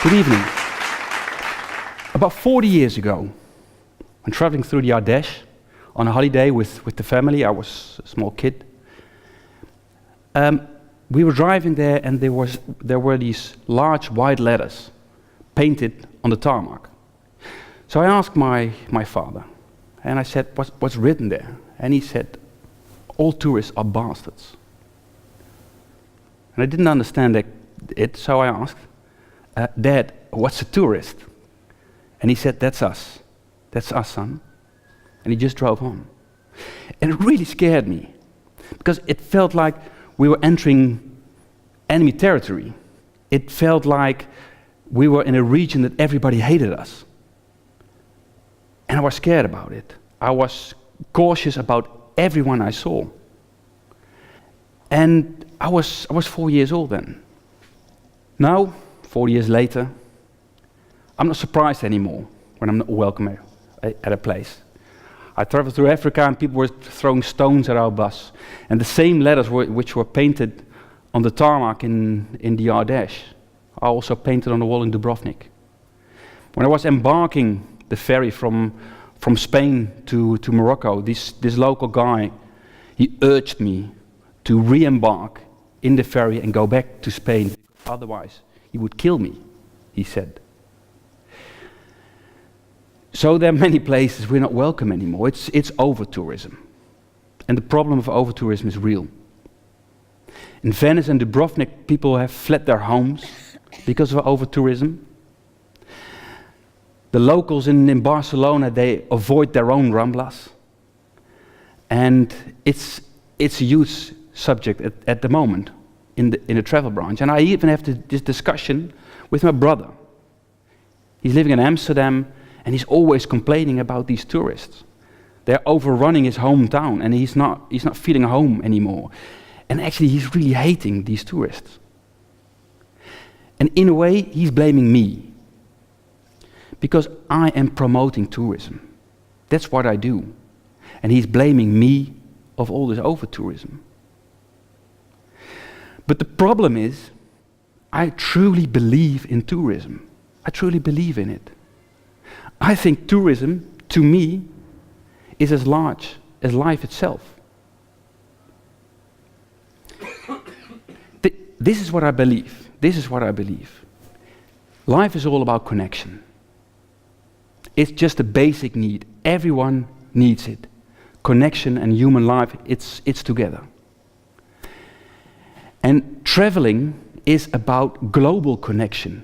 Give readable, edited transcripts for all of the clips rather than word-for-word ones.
Good evening. About 40 years ago, when traveling through the Ardèche on a holiday with the family, I was a small kid. We were driving there, and there were these large white letters painted on the tarmac. So I asked my father, and I said, what's written there? And he said, all tourists are bastards. And I didn't understand it, so I asked, Dad, what's a tourist? And he said, that's us, son. And he just drove on. And it really scared me, because it felt like we were entering enemy territory. It felt like we were in a region that everybody hated us. And I was scared about it. I was cautious about everyone I saw. And I was 4 years old then. Now, 4 years later, I'm not surprised anymore when I'm not welcome at a place. I traveled through Africa, and people were throwing stones at our bus. And the same letters which were painted on the tarmac in the Ardèche are also painted on the wall in Dubrovnik. When I was embarking the ferry from Spain to Morocco, this local guy, he urged me to re-embark in the ferry and go back to Spain. Otherwise, he would kill me, he said. So there are many places we're not welcome anymore. It's overtourism. And the problem of overtourism is real. In Venice and Dubrovnik, people have fled their homes because of overtourism. The locals in Barcelona, they avoid their own Ramblas. And it's a huge subject at the moment in the travel branch. And I even have this discussion with my brother. He's living in Amsterdam, and he's always complaining about these tourists. They're overrunning his hometown, and he's not feeling home anymore. And actually, he's really hating these tourists. And in a way, he's blaming me, because I am promoting tourism. That's what I do. And he's blaming me of all this over-tourism. But the problem is, I truly believe in tourism. I truly believe in it. I think tourism, to me, is as large as life itself. This is what I believe. This is what I believe. Life is all about connection. It's just a basic need. Everyone needs it. Connection and human life, it's together. And traveling is about global connection.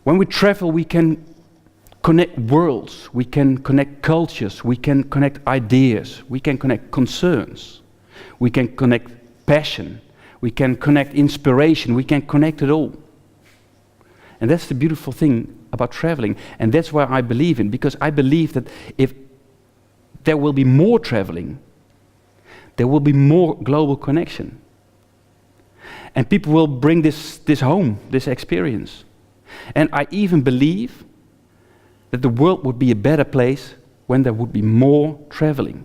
When we travel, we can connect worlds, we can connect cultures, we can connect ideas, we can connect concerns, we can connect passion, we can connect inspiration, we can connect it all. And that's the beautiful thing about traveling, and that's why I believe in, because I believe that if there will be more traveling, there will be more global connection. And people will bring this home, this experience. And I even believe that the world would be a better place when there would be more traveling.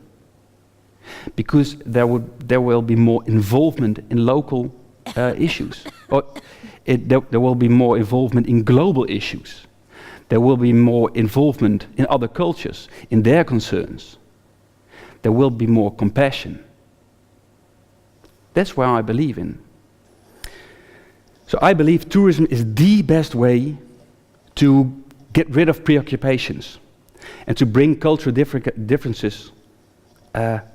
Because there will be more involvement in local issues. Or there will be more involvement in global issues. There will be more involvement in other cultures, in their concerns. There will be more compassion. That's what I believe in. So I believe tourism is the best way to get rid of preoccupations and to bring cultural differences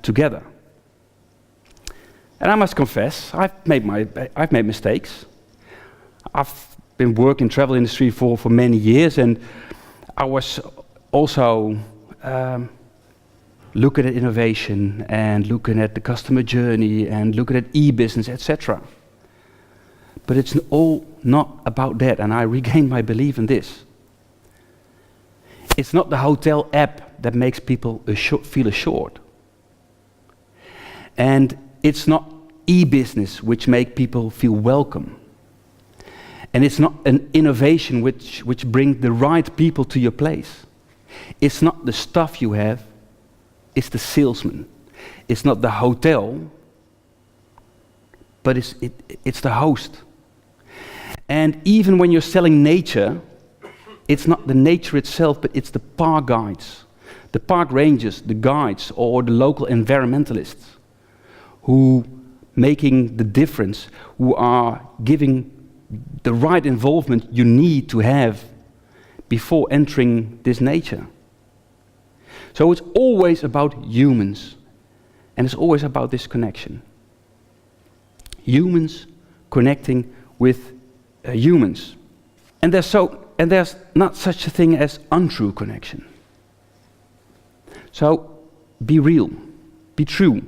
together. And I must confess, I've made mistakes. I've been working in the travel industry for many years, and I was also looking at innovation and looking at the customer journey and looking at e-business, etc. But it's all not about that, and I regained my belief in this. It's not the hotel app that makes people feel assured. And it's not e-business which makes people feel welcome. And it's not an innovation which brings the right people to your place. It's not the stuff you have, it's the salesman. It's not the hotel, but it's the host. And even when you're selling nature, it's not the nature itself, but it's the park guides, the park rangers, the guides, or the local environmentalists who making the difference, who are giving the right involvement you need to have before entering this nature. So it's always about humans, and it's always about this connection. Humans connecting with humans. And there's not such a thing as untrue connection. So be real, be true.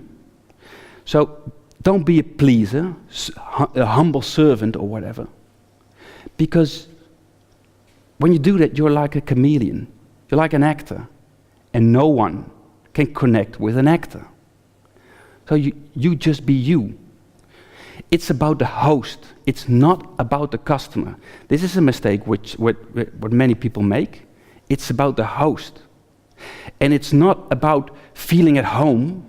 So don't be a pleaser, a humble servant or whatever. Because when you do that, you're like a chameleon. You're like an actor. And no one can connect with an actor. So you just be you. It's about the host. It's not about the customer. This is a mistake what many people make. It's about the host. And it's not about feeling at home,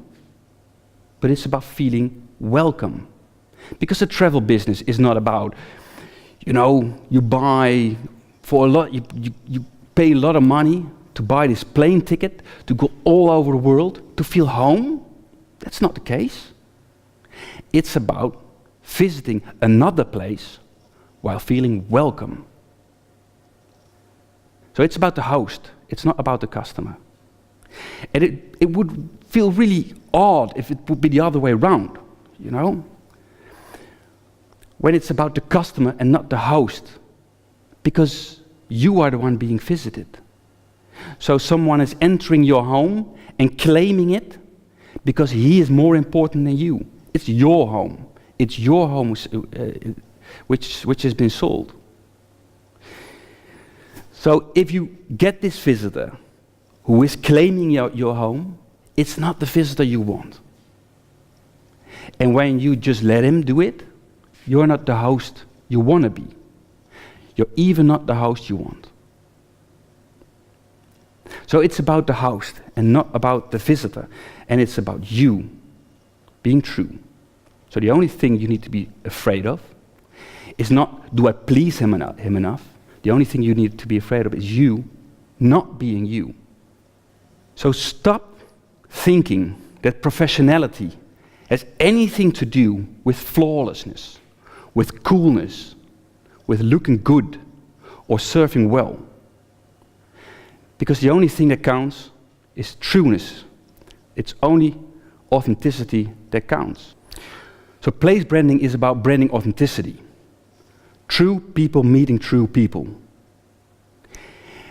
but it's about feeling welcome. Because the travel business is not about, you buy for a lot, you pay a lot of money to buy this plane ticket, to go all over the world, to feel home. That's not the case. It's about visiting another place while feeling welcome. So it's about the host, it's not about the customer. And it would feel really odd if it would be the other way around, when it's about the customer and not the host, because you are the one being visited. So someone is entering your home and claiming it because he is more important than you. It's your home. It's your home which has been sold. So if you get this visitor who is claiming your home, it's not the visitor you want. And when you just let him do it, you're not the host you want to be. You're even not the host you want. So it's about the host and not about the visitor. And it's about you being true. So the only thing you need to be afraid of is not, do I please him enough? The only thing you need to be afraid of is you not being you. So stop thinking that professionality has anything to do with flawlessness, with coolness, with looking good or serving well. Because the only thing that counts is trueness. It's only authenticity that counts. So place branding is about branding authenticity. True people meeting true people.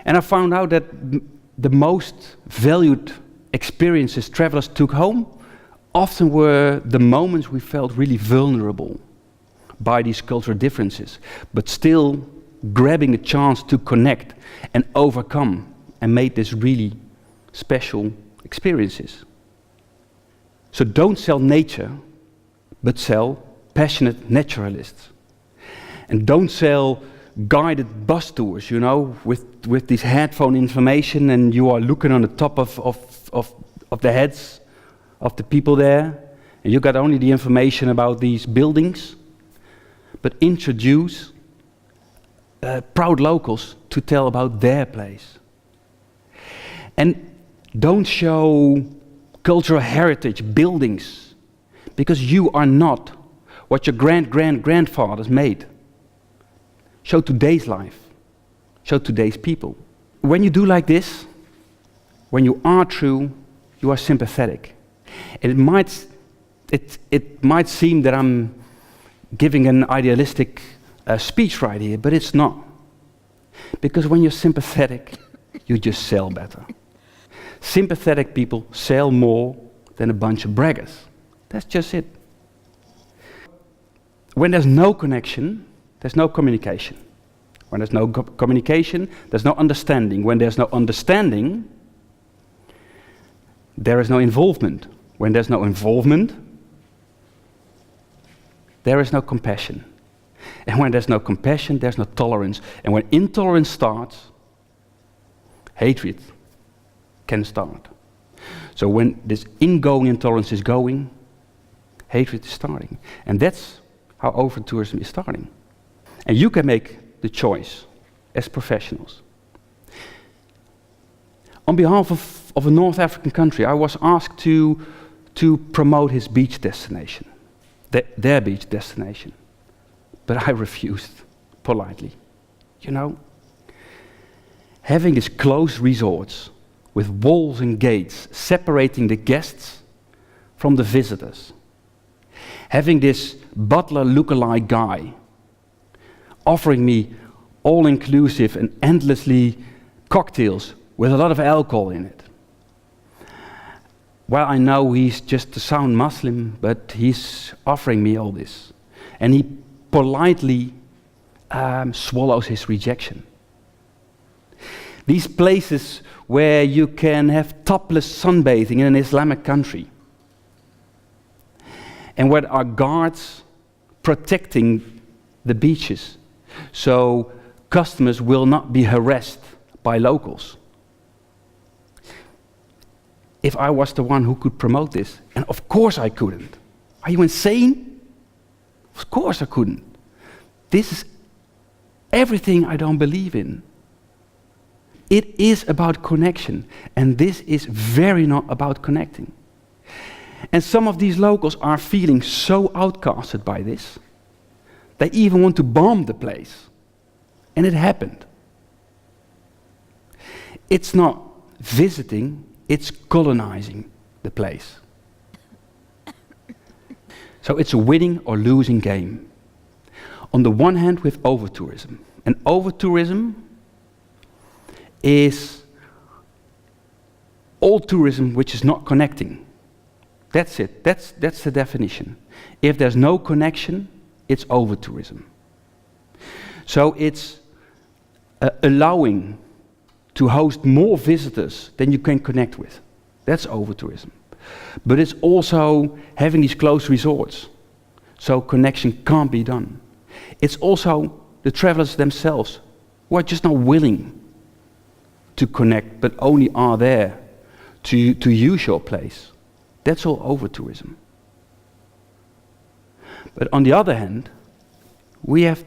And I found out that the most valued experiences travelers took home often were the moments we felt really vulnerable by these cultural differences, but still grabbing a chance to connect and overcome and made this really special experiences. So don't sell nature, but sell passionate naturalists. And don't sell guided bus tours, with this headphone information, and you are looking on the top of the heads of the people there, and you got only the information about these buildings, but introduce proud locals to tell about their place. And don't show cultural heritage buildings, because you are not what your grandfathers made. Show today's life. Show today's people. When you do like this, when you are true, you are sympathetic. And it might seem that I'm giving an idealistic speech right here, but it's not. Because when you're sympathetic, you just sell better. Sympathetic people sell more than a bunch of braggers. That's just it. When there's no connection, there's no communication. When there's no communication, there's no understanding. When there's no understanding, there is no involvement. When there's no involvement, there is no compassion. And when there's no compassion, there's no tolerance. And when intolerance starts, hatred can start. So when this ingoing intolerance is going, hatred is starting. And that's how overtourism is starting. And you can make the choice as professionals. On behalf of a North African country, I was asked to promote his beach destination, their beach destination. But I refused politely. You know, having these closed resorts with walls and gates separating the guests from the visitors, having this butler lookalike guy offering me all-inclusive and endlessly cocktails with a lot of alcohol in it. Well, I know he's just a sound Muslim, but he's offering me all this. And he politely swallows his rejection. These places where you can have topless sunbathing in an Islamic country, and where there are guards protecting the beaches, so customers will not be harassed by locals. If I was the one who could promote this, and of course I couldn't. Are you insane? Of course I couldn't. This is everything I don't believe in. It is about connection, and this is very not about connecting. And some of these locals are feeling so outcasted by this, they even want to bomb the place. And it happened. It's not visiting, it's colonizing the place. So it's a winning or losing game. On the one hand, with overtourism. And overtourism is all tourism which is not connecting. That's it. That's the definition. If there's no connection, it's overtourism. So it's allowing to host more visitors than you can connect with. That's overtourism. But it's also having these closed resorts, so connection can't be done. It's also the travelers themselves who are just not willing to connect, but only are there to use your place. That's all overtourism. But on the other hand, we have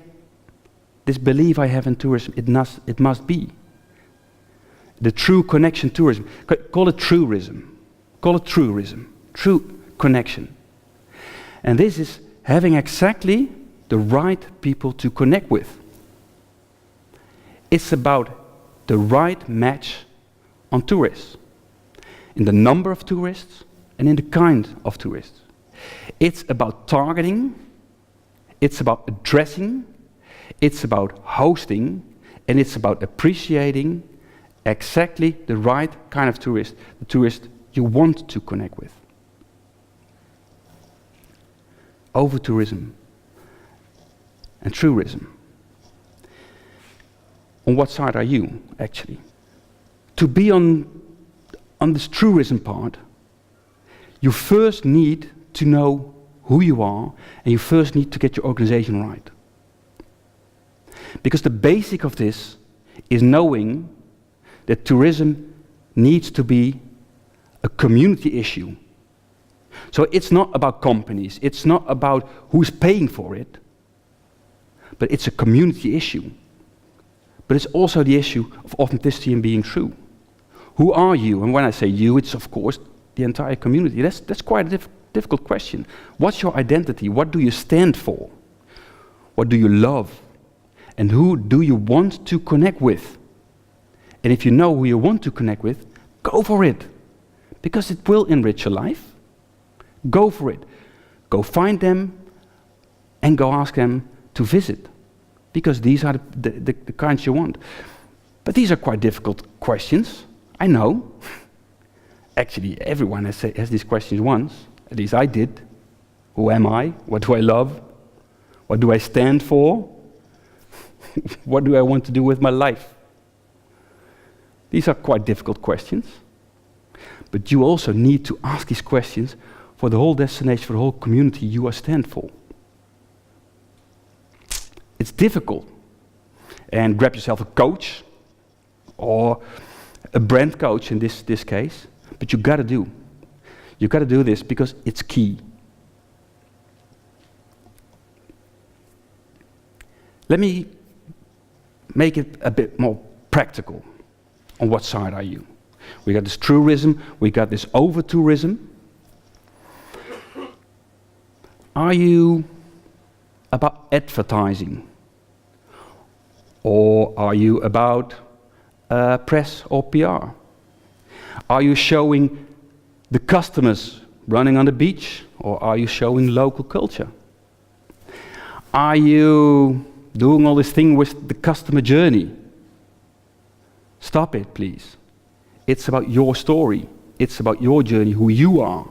this belief I have in tourism, it must be. The true connection tourism. Call it truerism. Call it truerism. True connection. And this is having exactly the right people to connect with. It's about the right match on tourists. In the number of tourists and in the kind of tourists. It's about targeting, it's about addressing, it's about hosting, and it's about appreciating exactly the right kind of tourist, the tourist you want to connect with. Overtourism and truerism. On what side are you, actually? To be on this truerism part, you first need to know who you are, and you first need to get your organization right. Because the basic of this is knowing that tourism needs to be a community issue. So it's not about companies, it's not about who's paying for it, but it's a community issue. But it's also the issue of authenticity and being true. Who are you? And when I say you, it's of course the entire community. That's quite a difficult question. What's your identity? What do you stand for? What do you love? And who do you want to connect with? And if you know who you want to connect with, go for it. Because it will enrich your life. Go for it. Go find them and go ask them to visit. Because these are the kinds you want. But these are quite difficult questions. I know. Actually, everyone has these questions once. At least I did. Who am I? What do I love? What do I stand for? What do I want to do with my life? These are quite difficult questions. But you also need to ask these questions for the whole destination, for the whole community you are stand for. It's difficult. And grab yourself a coach or a brand coach in this case. But you gotta do. You gotta do this because it's key. Let me make it a bit more practical. On what side are you? We got this truerism, we got this overtourism. Are you about advertising? Or are you about press or PR? Are you showing the customers running on the beach, or are you showing local culture? Are you doing all this thing with the customer journey? Stop it, please. It's about your story. It's about your journey, who you are.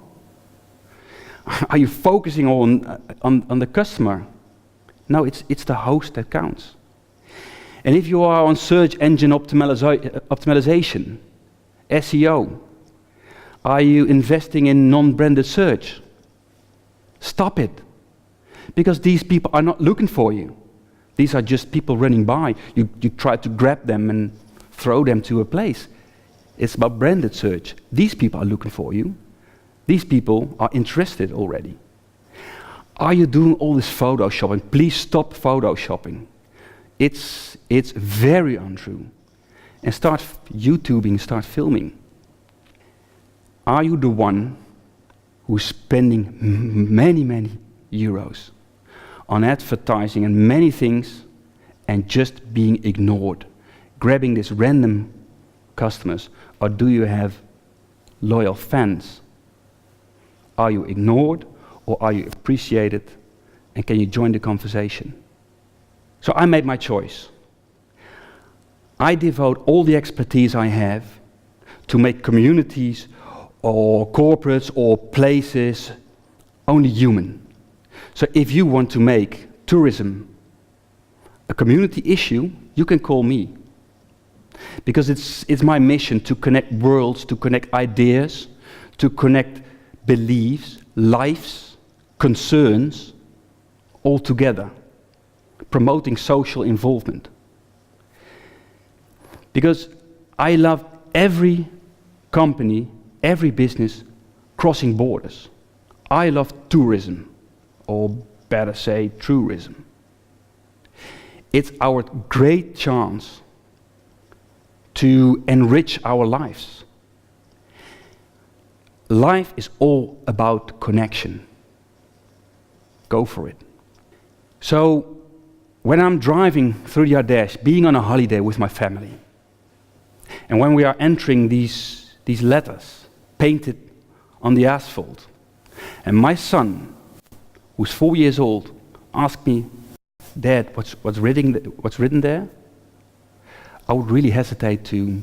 Are you focusing on the customer? No, it's the host that counts. And if you are on search engine optimization, SEO, are you investing in non-branded search? Stop it. Because these people are not looking for you. These are just people running by. You try to grab them and throw them to a place. It's about branded search. These people are looking for you. These people are interested already. Are you doing all this photoshopping? Please stop photoshopping. It's very untrue. And start YouTubing, start filming. Are you the one who's spending many euros on advertising and many things and just being ignored, grabbing these random customers? Or do you have loyal fans? Are you ignored, or are you appreciated, and can you join the conversation? So I made my choice. I devote all the expertise I have to make communities or corporates or places only human. So if you want to make tourism a community issue, you can call me. Because it's my mission to connect worlds, to connect ideas, to connect beliefs, lives, concerns, all together, promoting social involvement. Because I love every company, every business crossing borders. I love tourism, or better say, Truerism. It's our great chance to enrich our lives. Life is all about connection. Go for it. So, when I'm driving through the Ardèche, being on a holiday with my family, and when we are entering these letters painted on the asphalt, and my son, who's 4 years old, asked me, "Dad, what's written there?" I would really hesitate to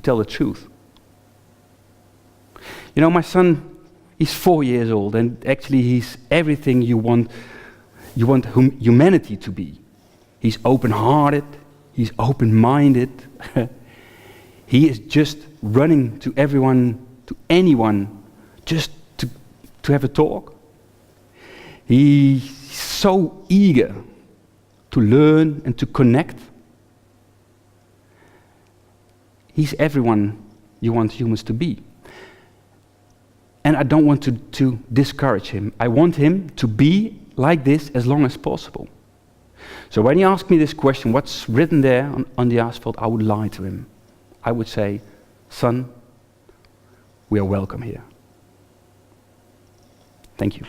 tell the truth. You know, my son, he's 4 years old, and actually he's everything you want humanity to be. He's open-hearted, he's open-minded. He is just running to everyone, to anyone, just to have a talk. He's so eager to learn and to connect. He's everyone you want humans to be. And I don't want to discourage him. I want him to be like this as long as possible. So when he asked me this question, what's written there on the asphalt, I would lie to him. I would say, "Son, we are welcome here." Thank you.